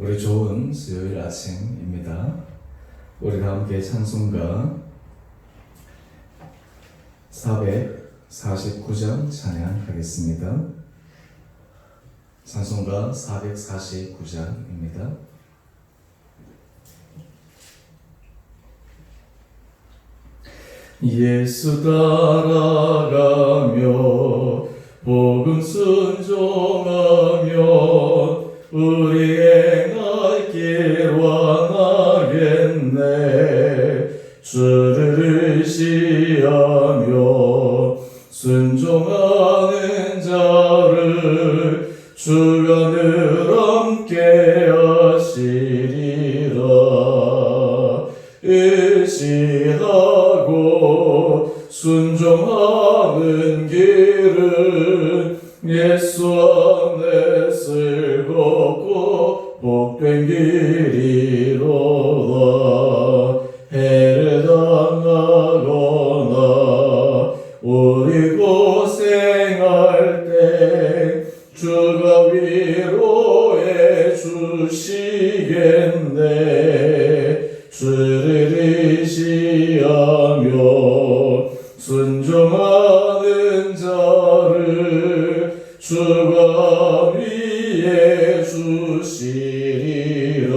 우리 좋은 수요일 아침입니다. 우리 다 함께 찬송가 449장 찬양하겠습니다. 찬송가 449장입니다. 예수 따라가며 복음 순종하며 우리 행할 길 왕하겠네. 주를 의지하며 순종하는 자를 주가 늘 함께 하시리라. 의지하고 순종하는 길은 예수 안에 즐겁고 복된 길이로다. 해를 당하거나 우리 고생할 때 주가 위로해 주시겠네. 주를 의지하며 순종하는 자를 주가 위해 주시리라.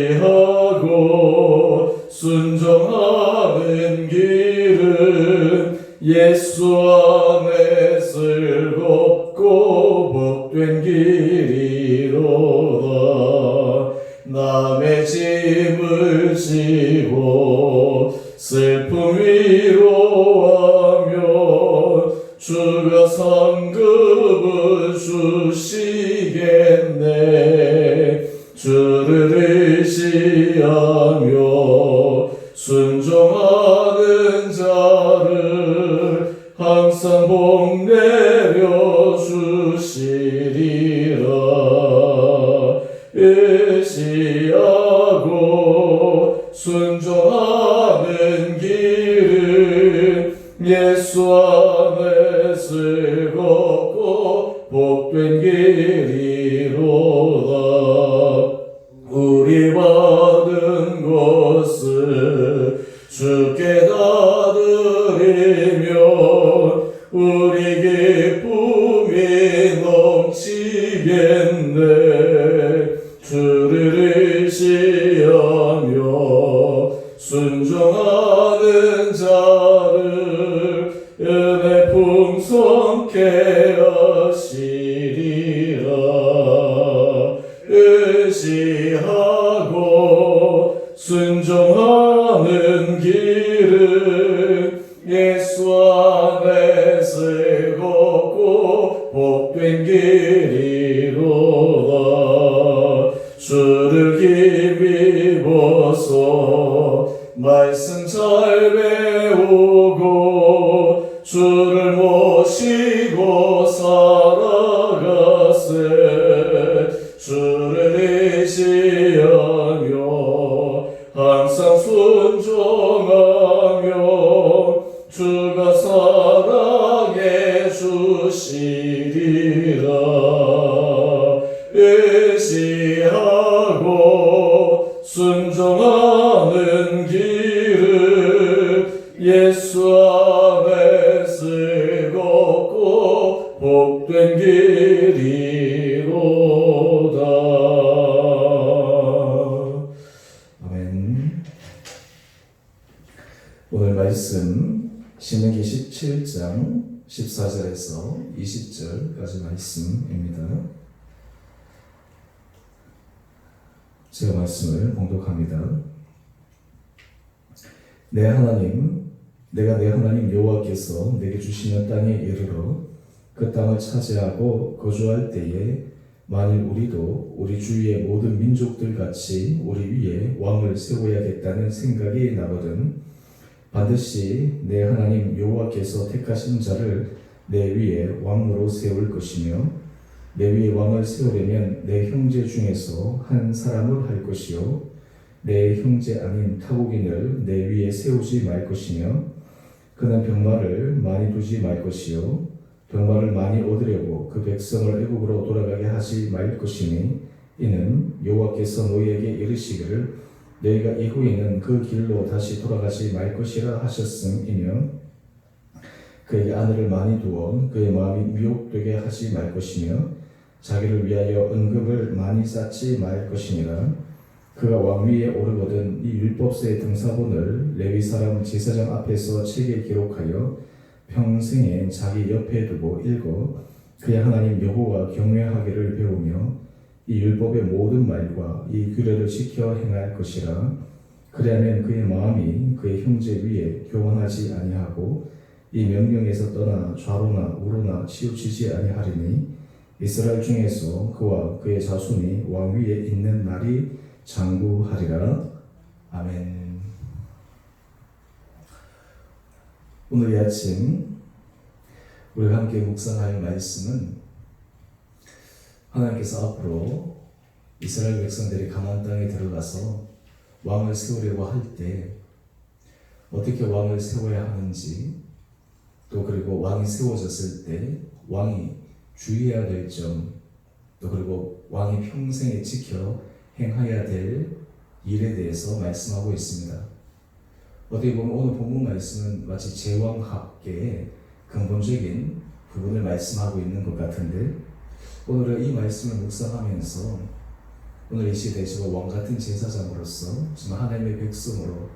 의지하고 순종하는 길은 예수 안에 즐겁고 복된 길이로다. 남의 짐을 지고 슬픔 위로하며 주가 상급을 주시겠네. 주를 의지하며 순종하는 자를 항상 복 내려 주시리라. 의지하고 순종하는 길은 예수 안에 즐겁고 복된 길이로다. 우리 받은 것을 주께 다 드리며 우리 기쁨이 넘치겠네. 주를 의지하며 순종하는 자를 은혜 풍성케 하시리라. 의지하고 순종하는 길은 예수 안에 즐겁고 복된 길이로다. 주를 힘입어서 말씀 잘 배우고 주를 모시고 살아가세. 주를 의지하며 항상 순종하며 주가 사랑해 주시리라. 의지하고 순종하는 길은 예수 안에 즐겁고 복된 길이로다. 아멘. 오늘 말씀 신명기 17장 14절에서 20절까지 말씀입니다. 제가 말씀을 봉독합니다. 내가 내 하나님 여호와께서 내게 주시는 땅에 이르러 그 땅을 차지하고 거주할 때에 만일 우리도 우리 주위의 모든 민족들 같이 우리 위에 왕을 세워야겠다는 생각이 나거든 반드시 내 하나님 여호와께서 택하신 자를 내 위에 왕으로 세울 것이며 내 위에 왕을 세우려면 내 형제 중에서 한 사람을 할 것이요 내 형제 아닌 타국인을 내 위에 세우지 말 것이며 그는 병마를 많이 두지 말 것이요 병마를 많이 얻으려고 그 백성을 애국으로 돌아가게 하지 말 것이니 이는 여호와께서 너희에게 이르시기를 너희가 이후에는 그 길로 다시 돌아가지 말 것이라 하셨음이며 그에게 아내를 많이 두어 그의 마음이 미혹되게 하지 말 것이며 자기를 위하여 은급을 많이 쌓지 말 것이니라. 그가 왕위에 오르거든 이 율법서의 등사본을 레위 사람 제사장 앞에서 책에 기록하여 평생에 자기 옆에 두고 읽어 그의 하나님 여호와 경외하기를 배우며 이 율법의 모든 말과 이 규례를 지켜 행할 것이라. 그리하면 그의 마음이 그의 형제 위에 교만하지 아니하고 이 명령에서 떠나 좌로나 우로나 치우치지 아니하리니 이스라엘 중에서 그와 그의 자손이 왕위에 있는 날이 장구하리라. 아멘. 오늘 이 아침 우리가 함께 묵상할 말씀은 하나님께서 앞으로 이스라엘 백성들이 가나안 땅에 들어가서 왕을 세우려고 할 때 어떻게 왕을 세워야 하는지, 또 그리고 왕이 세워졌을 때 왕이 주의해야 될 점, 또 그리고 왕이 평생에 지켜 행해야 될 일에 대해서 말씀하고 있습니다. 어떻게 보면 오늘 본문 말씀은 마치 제왕학계의 근본적인 부분을 말씀하고 있는 것 같은데, 오늘은 이 말씀을 묵상하면서 오늘 이 시대에 저 왕같은 제사장으로서 정말 하나님의 백성으로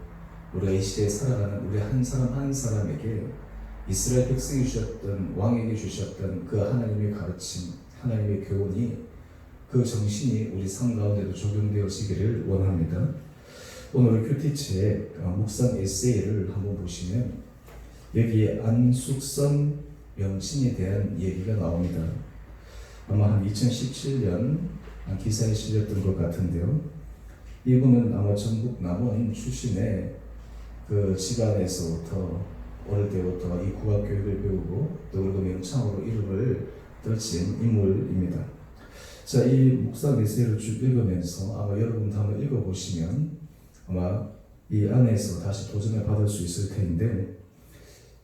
우리가 이 시대에 살아가는 우리 한 사람 한 사람에게 이스라엘 백성이 주셨던, 왕에게 주셨던 그 하나님의 가르침, 하나님의 교훈이, 그 정신이 우리 삶 가운데도 적용되어지기를 원합니다. 오늘 큐티책 묵상 에세이를 한번 보시면 여기에 안숙선 명칭에 대한 얘기가 나옵니다. 아마 한 2017년 기사에 실렸던 것 같은데요. 이분은 아마 전북 남원 출신의 그 집안에서부터 어릴 때부터 이 국악 교육을 배우고 또 그리고 명창으로 이름을 떨친 인물입니다. 자, 이 묵상 에세이를 쭉 읽으면서 아마 여러분도 한번 읽어보시면 아마 이 안에서 다시 도전을 받을 수 있을 텐데,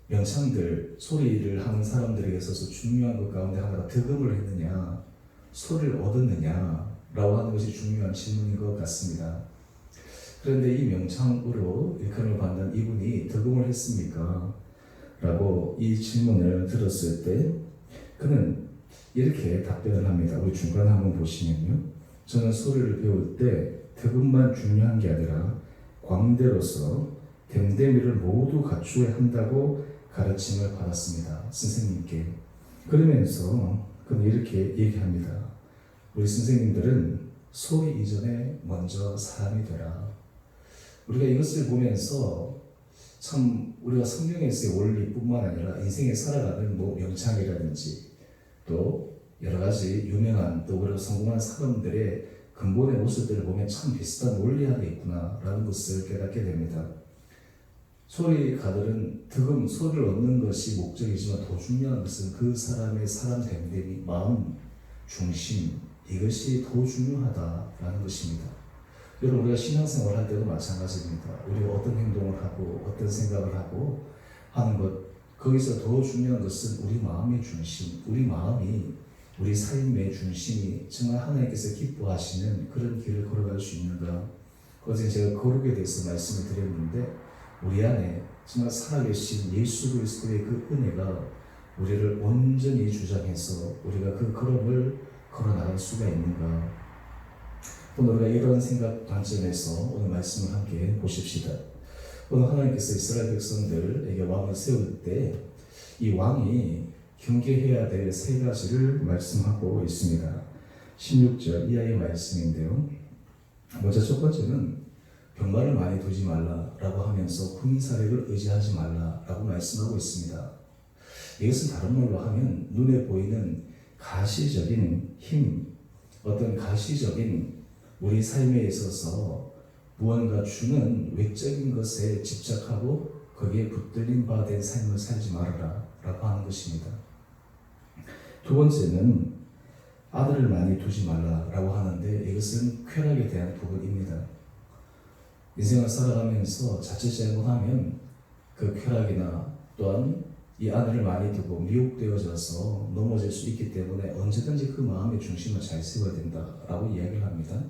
명창들, 소리를 하는 사람들에게 있어서 중요한 것 가운데 하나가 득음을 했느냐, 소리를 얻었느냐 라고 하는 것이 중요한 질문인 것 같습니다. 그런데 이 명창으로 일컬음을 받는 이분이 득음을 했습니까? 라고 이 질문을 들었을 때 그는 이렇게 답변을 합니다. 우리 중간 한번 보시면요. 저는 소리를 배울 때 득음만 중요한 게 아니라 광대로서 댐데미를 모두 갖추어야 한다고 가르침을 받았습니다. 선생님께. 그러면서 그는 이렇게 얘기합니다. 우리 선생님들은 소리 이전에 먼저 사람이 되라. 우리가 이것을 보면서 참 우리가 성경에서의 원리뿐만 아니라 인생에 살아가는 명창이라든지 또 여러 가지 유명한 또 그리고 성공한 사람들의 근본의 모습들을 보면 참 비슷한 원리 안에 있구나라는 것을 깨닫게 됩니다. 소리가들은 득음, 소리를 얻는 것이 목적이지만 더 중요한 것은 그 사람의 사람 됨됨이, 마음, 중심, 이것이 더 중요하다라는 것입니다. 여러분, 우리가 신앙생활 할 때도 마찬가지입니다. 우리가 어떤 행동을 하고 어떤 생각을 하고 하는 것, 거기서 더 중요한 것은 우리 마음의 중심, 우리 마음이 우리 삶의 중심이 정말 하나님께서 기뻐하시는 그런 길을 걸어갈 수 있는가. 어제 제가 거룩에 대해서 말씀을 드렸는데 우리 안에 정말 살아계신 예수 그리스도의 그 은혜가 우리를 온전히 주장해서 우리가 그 걸음을 걸어나갈 수가 있는가. 오늘 우리가 이런 생각 관점에서 오늘 말씀을 함께 보십시다. 오늘 하나님께서 이스라엘 백성들에게 왕을 세울 때 이 왕이 경계해야 될 세 가지를 말씀하고 있습니다. 16절 이하의 말씀인데요. 먼저 첫 번째는 병마를 많이 두지 말라라고 하면서 군사력을 의지하지 말라라고 말씀하고 있습니다. 이것은 다른 말로 하면 눈에 보이는 가시적인 힘, 어떤 가시적인 우리 삶에 있어서 무언가 주는 외적인 것에 집착하고 거기에 붙들림 바 된 삶을 살지 말아라 라고 하는 것입니다. 두 번째는 아들을 많이 두지 말라라고 하는데 이것은 쾌락에 대한 부분입니다. 인생을 살아가면서 자칫 잘못하면 그 쾌락이나 또한 이 아내를 많이 두고 미혹되어져서 넘어질 수 있기 때문에 언제든지 그 마음의 중심을 잘 세워야 된다라고 이야기를 합니다.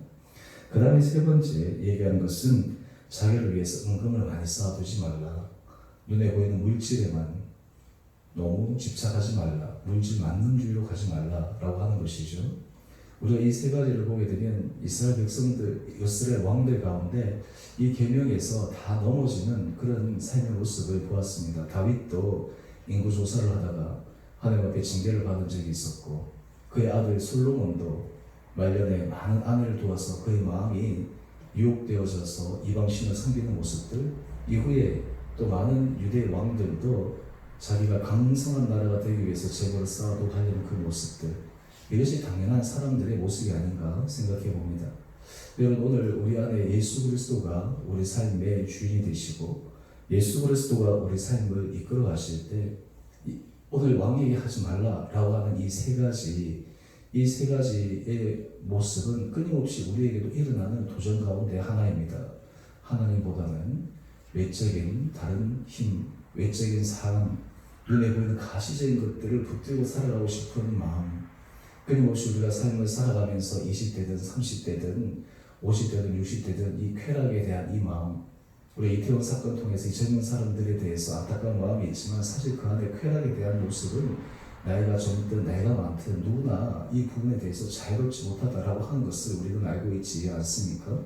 그 다음에 세 번째 얘기하는 것은 자기를 위해서 은금을 많이 쌓아두지 말라. 눈에 보이는 물질에만 너무 집착하지 말라. 물질 만능주의로 가지 말라라고 하는 것이죠. 우리가 이 세 가지를 보게 되면 이스라엘 백성들, 이스라엘 왕들 가운데 이 계명에서 다 넘어지는 그런 삶의 모습을 보았습니다. 다윗도 인구 조사를 하다가 하나님 앞에 징계를 받은 적이 있었고, 그의 아들 솔로몬도 말년에 많은 아내를 두어서 그의 마음이 유혹되어져서 이방신을 섬기는 모습들, 이후에 또 많은 유대 왕들도 자기가 강성한 나라가 되기 위해서 재물을 쌓아두고 하려는 그 모습들, 이것이 당연한 사람들의 모습이 아닌가 생각해 봅니다. 여러분, 오늘 우리 안에 예수 그리스도가 우리 삶의 주인이 되시고 예수 그리스도가 우리 삶을 이끌어 가실 때 오늘 왕에게 하지 말라라고 하는 이 세 가지의 모습은 끊임없이 우리에게도 일어나는 도전 가운데 하나입니다. 하나님보다는 외적인 다른 힘, 외적인 사람, 눈에 보이는 가시적인 것들을 붙들고 살아가고 싶은 마음, 끊임없이 우리가 삶을 살아가면서 20대든 30대든 50대든 60대든 이 쾌락에 대한 이 마음, 우리 이태원 사건 통해서 이 젊은 사람들에 대해서 안타까운 마음이 있지만 사실 그 안에 쾌락에 대한 모습은 나이가 젊든 나이가 많든 누구나 이 부분에 대해서 자유롭지 못하다라고 하는 것을 우리는 알고 있지 않습니까?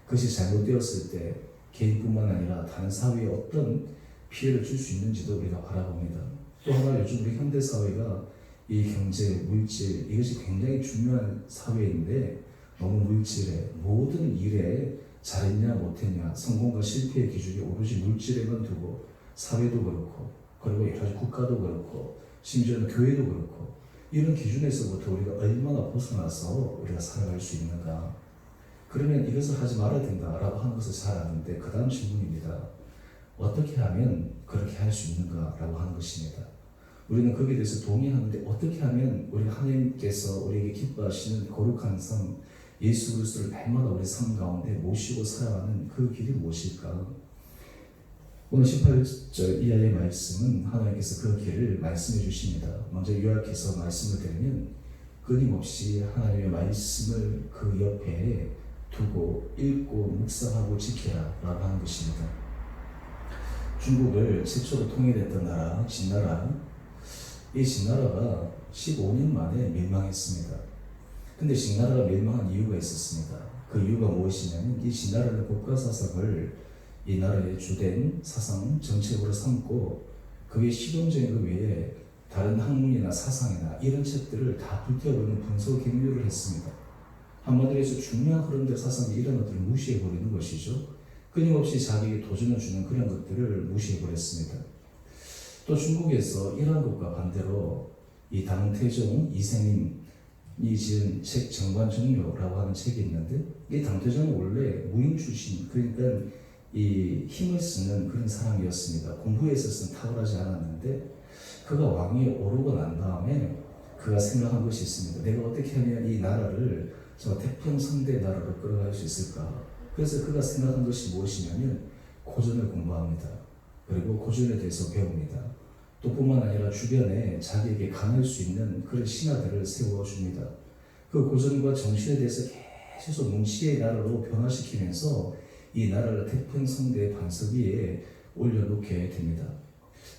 그것이 잘못되었을 때 개인뿐만 아니라 다른 사회에 어떤 피해를 줄 수 있는지도 우리가 바라봅니다. 또 하나 요즘 우리 현대사회가 이 경제, 물질, 이것이 굉장히 중요한 사회인데 너무 물질에, 모든 일에 잘했냐 못했냐, 성공과 실패의 기준이 오로지 물질에만 두고 사회도 그렇고 그리고 여러 가지 국가도 그렇고 심지어는 교회도 그렇고 이런 기준에서부터 우리가 얼마나 벗어나서 우리가 살아갈 수 있는가. 그러면 이것을 하지 말아야 된다라고 하는 것을 잘 아는데 그 다음 질문입니다. 어떻게 하면 그렇게 할 수 있는가라고 하는 것입니다. 우리는 거기에 대해서 동의하는데 어떻게 하면 우리가 하나님께서 우리에게 기뻐하시는 거룩한 삶, 예수 그리스도를 날마다 우리 삶 가운데 모시고 살아가는 그 길이 무엇일까? 오늘 18절 이하의 말씀은 하나님께서 그 길을 말씀해 주십니다. 먼저 요약해서 말씀을 드리면 끊임없이 하나님의 말씀을 그 옆에 두고 읽고 묵상하고 지켜라 라고 하는 것입니다. 중국을 최초로 통일했던 나라, 진나라, 이 진나라가 15년 만에 멸망했습니다. 근데 진나라가 멸망한 이유가 있었습니다. 그 이유가 무엇이냐면 이 진나라는 국가사상을 이 나라의 주된 사상 정책으로 삼고 그게 실용적인 그 외에 다른 학문이나 사상이나 이런 책들을 다 불태워버리는 분석 경유를 했습니다. 한마디로 해서 중요한 흐름들 사상이 이런 것들을 무시해버리는 것이죠. 끊임없이 자기에게 도전을 주는 그런 것들을 무시해버렸습니다. 또 중국에서 이러한 것과 반대로 이 당태종 이생님이 지은 책 정관정료라고 하는 책이 있는데 이 당태종은 원래 무인 출신, 그러니까 이 힘을 쓰는 그런 사람이었습니다. 공부에 있어서는 탁월하지 않았는데 그가 왕이 오르고 난 다음에 그가 생각한 것이 있습니다. 내가 어떻게 하면 이 나라를 저 태평성대 나라로 끌어갈 수 있을까? 그래서 그가 생각한 것이 무엇이냐면 고전을 공부합니다. 그리고 고전에 대해서 배웁니다. 또 뿐만 아니라 주변에 자기에게 강할 수 있는 그런 신하들을 세워줍니다. 그 고전과 정신에 대해서 계속 뭉치의 나라로 변화시키면서 이 나라를 태평성대의 반석 위에 올려놓게 됩니다.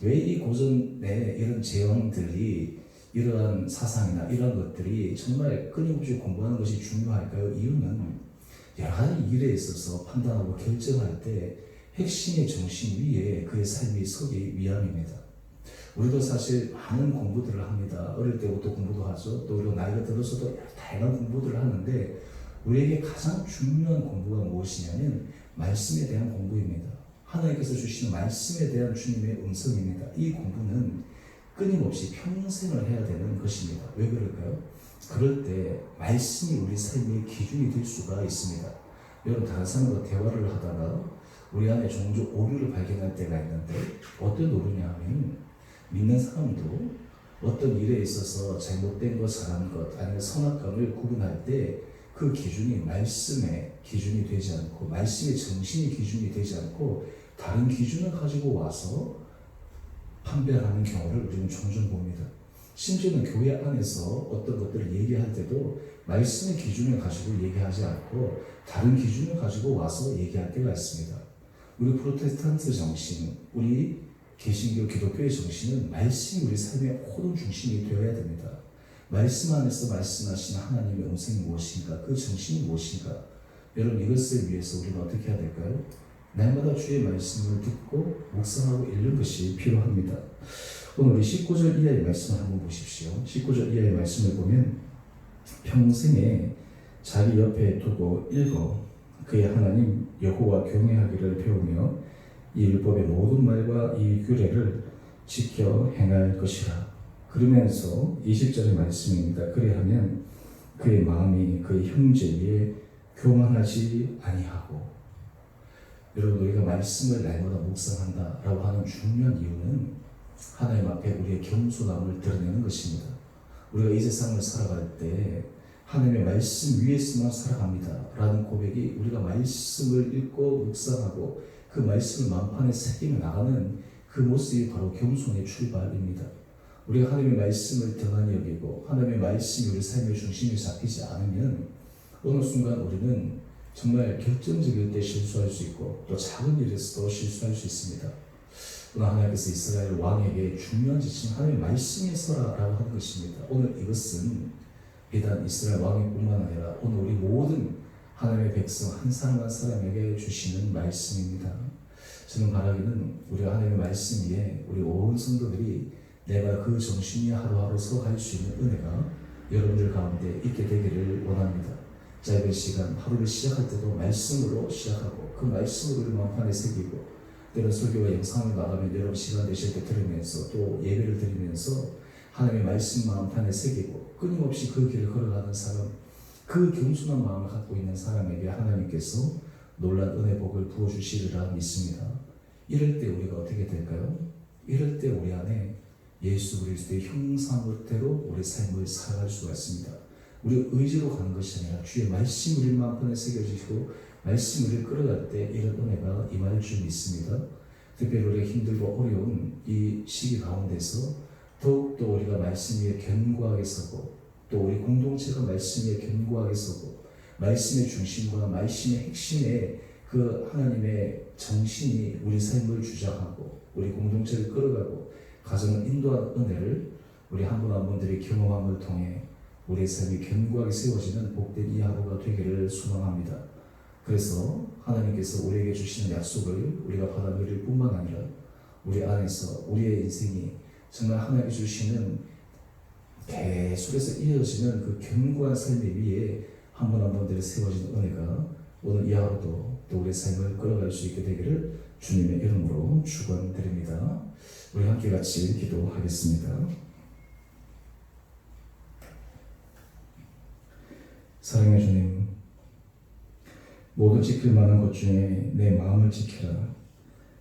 왜 이 고전의 이런 제왕들이 이러한 사상이나 이러한 것들이 정말 끊임없이 공부하는 것이 중요할까요? 이유는 여러 가지 일에 있어서 판단하고 결정할 때 핵심의 정신 위에 그의 삶이 서기 위함입니다. 우리도 사실 많은 공부들을 합니다. 어릴 때부터 공부도 하죠. 또 우리가 나이가 들어서도 다양한 공부들을 하는데 우리에게 가장 중요한 공부가 무엇이냐면 말씀에 대한 공부입니다. 하나님께서 주시는 말씀에 대한 주님의 음성입니다. 이 공부는 끊임없이 평생을 해야 되는 것입니다. 왜 그럴까요? 그럴 때 말씀이 우리 삶의 기준이 될 수가 있습니다. 여러분, 다른 사람과 대화를 하다가 우리 안에 종종 오류를 발견할 때가 있는데 어떤 오류냐 하면 믿는 사람도 어떤 일에 있어서 잘못된 것, 잘한 것, 아니면 선악감을 구분할 때 그 기준이 말씀의 기준이 되지 않고 말씀의 정신의 기준이 되지 않고 다른 기준을 가지고 와서 판별하는 경우를 우리는 종종 봅니다. 심지어는 교회 안에서 어떤 것들을 얘기할 때도 말씀의 기준을 가지고 얘기하지 않고 다른 기준을 가지고 와서 얘기할 때가 있습니다. 우리 프로테스탄트 정신, 우리 개신교 기독교의 정신은 말씀이 우리 삶의 모든 중심이 되어야 됩니다. 말씀 안에서 말씀하시는 하나님의 음성이 무엇인가, 그 정신이 무엇인가. 여러분, 이것을 위해서 우리는 어떻게 해야 될까요? 날마다 주의 말씀을 듣고 묵상하고 읽는 것이 필요합니다. 오늘 우리 19절 이하의 말씀을 한번 보십시오. 19절 이하의 말씀을 보면 평생에 자기 옆에 두고 읽어 그의 하나님 여호와 경외하기를 배우며 이 율법의 모든 말과 이 규례를 지켜 행할 것이라. 그러면서 20절의 말씀입니다. 그래하면 그의 마음이 그의 형제 위에 교만하지 아니하고. 여러분, 우리가 말씀을 날마다 묵상한다라고 하는 중요한 이유는 하나님 앞에 우리의 겸손함을 드러내는 것입니다. 우리가 이 세상을 살아갈 때 하나님의 말씀 위에서만 살아갑니다 라는 고백이, 우리가 말씀을 읽고 묵상하고 그 말씀을 마음판에 새기며 나가는 그 모습이 바로 겸손의 출발입니다. 우리가 하나님의 말씀을 등한히 여기고 하나님의 말씀이 우리 삶의 중심에 잡히지 않으면 어느 순간 우리는 정말 결정적일 때 실수할 수 있고 또 작은 일에서도 실수할 수 있습니다. 오늘 하나님께서 이스라엘 왕에게 중요한 지침, 하나님의 말씀에 서라라고 하는 것입니다. 오늘 이것은 비단 이스라엘 왕뿐만 아니라 오늘 우리 모든 하나님의 백성 한 사람 한 사람에게 주시는 말씀입니다. 저는 바라기는 우리가 하나님의 말씀 위에 우리 온 성도들이 내가 그 정신 위에 하루하루 서갈 수 있는 은혜가 여러분들 가운데 있게 되기를 원합니다. 짧은 시간 하루를 시작할 때도 말씀으로 시작하고 그 말씀으로 우리 마음판에 새기고, 때론 설교와 영상을 나가면 여러분 시간 되실 때 들으면서 또 예배를 드리면서 하나님의 말씀 마음판에 새기고 끊임없이 그 길을 걸어가는 사람, 그 겸손한 마음을 갖고 있는 사람에게 하나님께서 놀란 은혜 복을 부어주시리라 믿습니다. 이럴 때 우리가 어떻게 될까요? 이럴 때 우리 안에 예수 그리스도의 형상대로 우리 삶을 살아갈 수가 있습니다. 우리 의지로 가는 것이 아니라 주의 말씀이 우리 마음판에 새겨지시고 말씀을 끌어갈 때 이런 은혜가 임할 줄 믿습니다. 특별히 우리가 힘들고 어려운 이 시기 가운데서 더욱더 우리가 말씀 위에 견고하게 서고 또 우리 공동체가 말씀 위에 견고하게 서고 말씀의 중심과 말씀의 핵심에 그 하나님의 정신이 우리 삶을 주장하고 우리 공동체를 끌어가고 가정을 인도하는 은혜를 우리 한 분 한 분들이 경험함을 통해 우리의 삶이 견고하게 세워지는 복된 이 하루가 되기를 소망합니다. 그래서 하나님께서 우리에게 주시는 약속을 우리가 받아들일 뿐만 아니라 우리 안에서 우리의 인생이 정말 하나님께 주시는 계속해서 이어지는 그 견고한 삶 위에 한 분 한 분들이 세워진 은혜가 오늘 이 하루도 또 우리의 삶을 끌어갈 수 있게 되기를 주님의 이름으로 축원드립니다. 우리 함께 같이 기도하겠습니다. 사랑의 주님, 모든 지킬 만한 것 중에 내 마음을 지키라.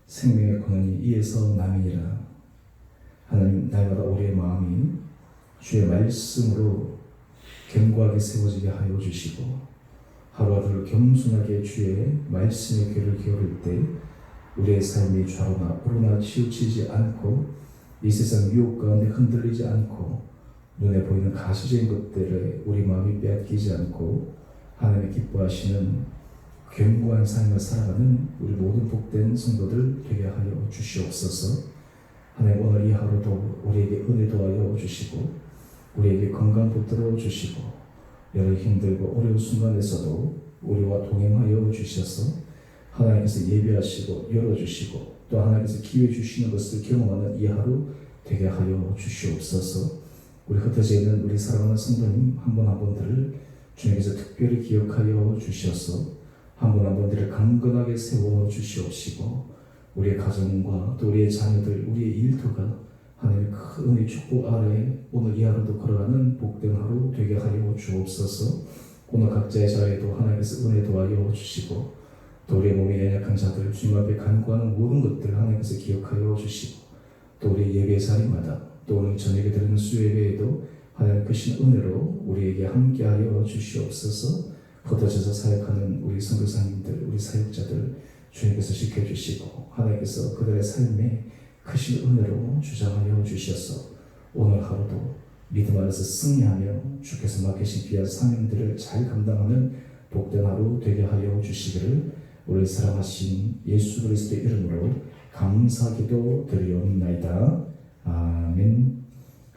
생명의 근원이 이에서 남이니라. 하나님, 날마다 우리의 마음이 주의 말씀으로 견고하게 세워지게 하여 주시고 하루하루 겸손하게 주의 말씀의 귀를 기울일 때 우리의 삶이 좌로나 우로나 치우치지 않고 이 세상 유혹 가운데 흔들리지 않고 눈에 보이는 가시적인 것들에 우리 마음이 빼앗기지 않고 하나님의 기뻐하시는 견고한 삶을 살아가는 우리 모든 복된 성도들 되게 하여 주시옵소서. 하나님, 오늘 이 하루도 우리에게 은혜 도하여 주시고 우리에게 건강 붙들어 주시고 여러 힘들고 어려운 순간에서도 우리와 동행하여 주셔서 하나님께서 예배하시고 열어주시고 또 하나님께서 기회 주시는 것을 경험하는 이 하루 되게 하여 주시옵소서. 우리 흩어져 있는 우리 사랑하는 성도님 한 분 한 분들을 주님께서 특별히 기억하여 주셔서 한 분 한 분들을 강건하게 세워 주시옵시고 우리의 가정과 또 우리의 자녀들, 우리의 일터가 하나님의 큰 은혜 축복 아래에 오늘 이 하루도 걸어가는 복된 하루 되게 하여 주옵소서. 오늘 각자의 자리에도 하나님께서 은혜 도하여 주시고 또 우리의 몸에 연약한 자들 주님 앞에 간구하는 모든 것들 하나님께서 기억하여 주시고 또 우리 예배 자리마다 또 오늘 저녁에 드리는 수요예배에도 하나님 크신 은혜로 우리에게 함께하여 주시옵소서. 흩어져서 사역하는 우리 선교사님들, 우리 사역자들 주님께서 지켜주시고 하나님께서 그들의 삶에 크신 은혜로 주장하여 주시어서 오늘 하루도 믿음 안에서 승리하며 주께서 맡기신 귀한 사명들을 잘 감당하는 복된 하루 되게 하여 주시기를 우리 사랑하신 예수 그리스도의 이름으로 감사기도 드리옵나이다. 아멘.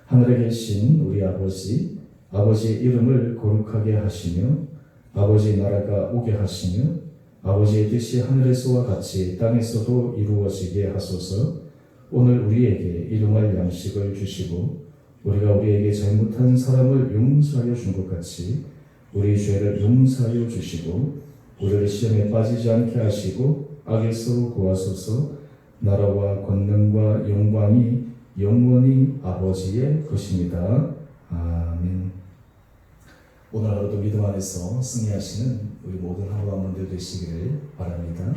하늘에 계신 우리 아버지, 아버지의 이름을 거룩하게 하시며 아버지의 나라가 오게 하시며 아버지의 뜻이 하늘에서와 같이 땅에서도 이루어지게 하소서. 오늘 우리에게 일용할 양식을 주시고 우리가 우리에게 잘못한 사람을 용서하여 준 것 같이 우리 죄를 용서하여 주시고 우리를 시험에 빠지지 않게 하시고 악에서 구하소서. 나라와 권능과 영광이 영원히 아버지의 것입니다. 아멘. 오늘 하루도 믿음 안에서 승리하시는 우리 모든 하루가 먼저 되시기를 바랍니다.